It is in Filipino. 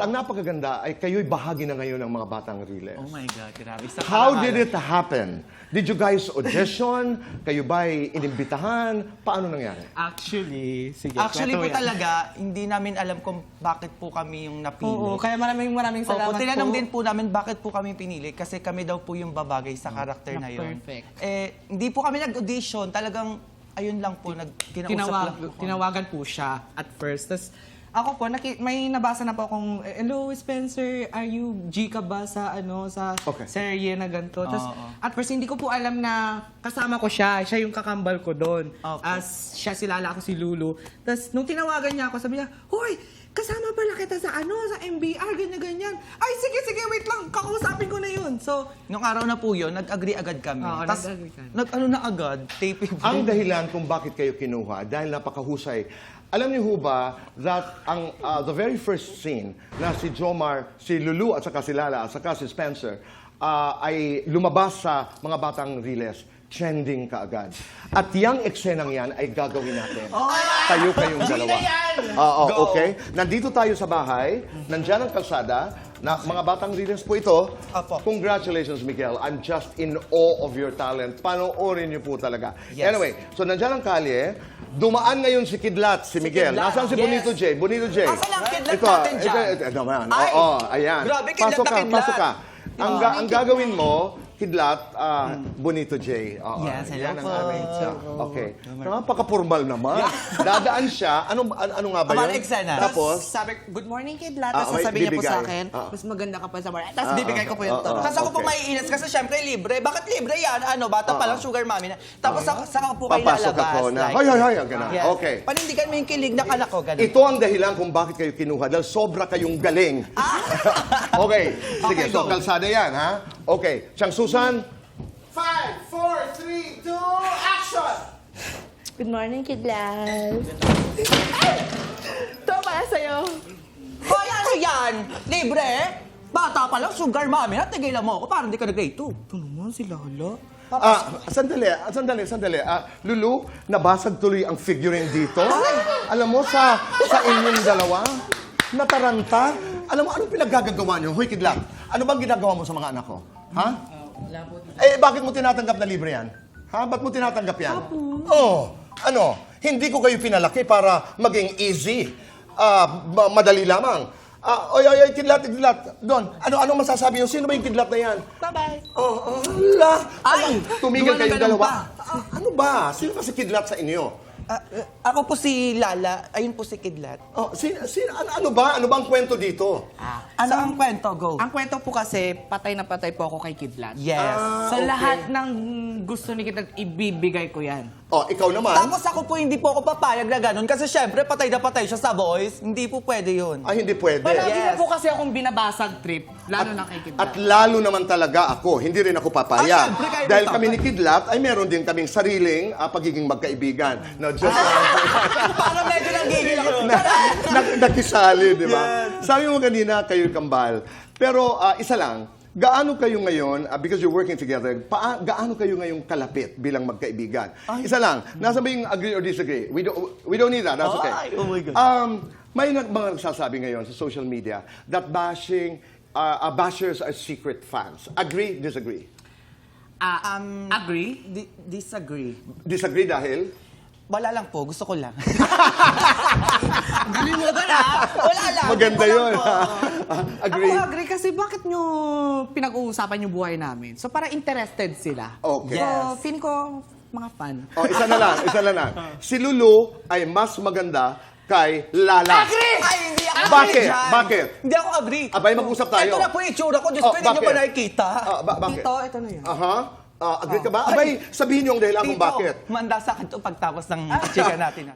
At ang napakaganda ay kayo'y bahagi na ngayon ng mga Batang Riles. Oh my God, grabe. How did it happen? Did you guys audition? Kayo ba'y inimbitahan? Paano nangyari? Actually, sige. Actually po kwento yan. talaga, hindi namin alam kung bakit po kami yung napili. Oo, kaya maraming salamat Opo, tinanong po. din po namin bakit po kami pinili kasi kami daw po yung babagay sa karakter na yun. Perfect. Hindi po kami nag-audition, talagang ayun lang po, kinausap lang po kami. Tinawagan po siya at first. Tapos ako po, may nabasa na po akong, hello Spencer, are you G ka ba sa, sa Okay. serye na ganito? Tapos at first hindi ko po alam na kasama ko siya. Siya yung kakambal ko doon. Okay. As siya si Lala, ako si Lulu. Tapos nung tinawagan niya ako, sabi niya, hoy, kasama pala kita sa sa MBR, ganyan-ganyan. Ay, sige, wait lang, kakausapin ko na yun. So, Nung araw na po yun, nag-agree agad kami. Oo, Tas, nag-agree kami. nag-ano na agad, taping. Ang dahilan kung bakit kayo kinuha, dahil napakahusay. Alam niyo ho ba that the very first scene na si Jomar, si Lulu at saka si Lala at saka si Spencer ay lumabas sa mga Batang Riles, trending kaagad. At yung eksenang yan ay gagawin natin. Kayong dalawa. Okay. Nandito tayo sa bahay, nandyan ang kalsada, na mga Batang Riles po ito. Apo. Congratulations, Miguel. I'm just in awe of your talent. Panoorin niyo po talaga. Yes. Anyway, so nandyan ang kalye. Dumaan ngayon si Kidlat, si Miguel. Kidlat, Nasaan si yes. Bonito J? Bonito J. Asa lang Kidlat natin dyan? Ito naman. Ay! Oo, ayan. Grabe, Kidlat Pasok na ka, Kidlat. pasok ka. Ang gagawin mo, Kidlat, Bonito J. Oo, Yes, hello yan ang po. arrange siya. Okay. Napaka-formal naman. Dadaan siya. Ano nga ba Amara yun? eksena. Tapos, sabi, good morning, Kidlat. Ah, Tapos okay, sasabihin niya po sa bibigay. akin, mas maganda ka pa sa bar. Tapos bibigay ko po yung ah, tono. Tapos ako po okay. maiinis kasi syempre libre. Bakit libre yan? Bata pa lang, sugar mommy na. Tapos saka po kayo papasok lalabas. ako na, like- hoy, ganun. Yes. Okay. Panindigan mo yung kilig na anak ko, ganun. Ito ang dahilan kung bakit kayo kinuha dahil sobra kayong galing. Okay. Sige, Okay, so go. kalsada yan, ha? Okay. Siyang Susan. 5, 4, 3, 2, action! Good morning, Kidlat. Ito para sa'yo. Hoy, ano yan? Libre? Bata pa lang, sugar mommy na. Tigilan mo ako, parang hindi ka nag-grade 2. Ito naman si Lala. Sandali. Lulu, nabasag tuloy ang figurine dito. Alam mo, sa inyong dalawa, nataranta. Alam mo, anong pinaggagawa niyo? Hoy, Kidlat, ano bang ginagawa mo sa mga anak ko? Ha? Bakit mo tinatanggap na libre yan? Ha? Ba't mo tinatanggap yan? Hindi ko kayo pinalaki para maging easy. Madali lamang. Kidlat. Doon, anong masasabi niyo? Sino ba yung Kidlat na yan? Bye-bye. Tumigil dumalang kayong ganun dalawa. pa. Ano ba? Sino ba si Kidlat sa inyo? Ako po si Lala, ayun po si Kidlat. Ano ba ang kwento dito? Ano ang kwento? Go. Ang kwento po kasi, patay na patay po ako kay Kidlat. Yes. Sa okay. lahat ng gusto ni Kidlat, ibibigay ko yan. Ikaw naman. Tapos ako po hindi po ako papayag na ganun kasi syempre patay na patay siya sa boys. Hindi po pwede yun. Hindi pwede. Palagi Yes. na po kasi akong binabasag trip, lalo na kay Kidlat. At lalo naman talaga ako, hindi rin ako papayag. syempre, kayo Dahil may kami ni Kidlat ay meron din kaming sariling pagiging magkaibigan. No, just Parang medyo nanggigil ako. nakisali, di ba? Sabi mo kanina, kayo'y kambal. Pero isa lang, gaano kayo ngayon, because you're working together, gaano kayo ngayong kalapit bilang magkaibigan? Isa lang, nasa ba yung agree or disagree? We don't need that, that's okay. Ay, oh my God. May mga nagsasabi ngayon sa social media that bashers are secret fans. Agree, disagree? Agree? Disagree. Disagree dahil? Wala lang po, gusto ko lang. Galing mo ba na? Wala lang. Maganda yun. Agree? Ako agree kasi bakit nyo pinag-uusapan yung buhay namin? So para interested sila. Okay. So feeling ko, mga fan. Isa na lang. Si Lulu ay mas maganda kay Lala. Agree! Ay, hindi ako Bakit? agree dyan. Bakit? Hindi ako agree. Abay, mag-usap tayo. Ito na po yung itsura ko. Diyos ko, hindi nyo bakit? ba nakikita? Bakit? Ito na yan. Agree ka ba? Abay, sabihin niyo ang dahilan kung bakit. Manda sa akin ito pagtapos ng chika natin.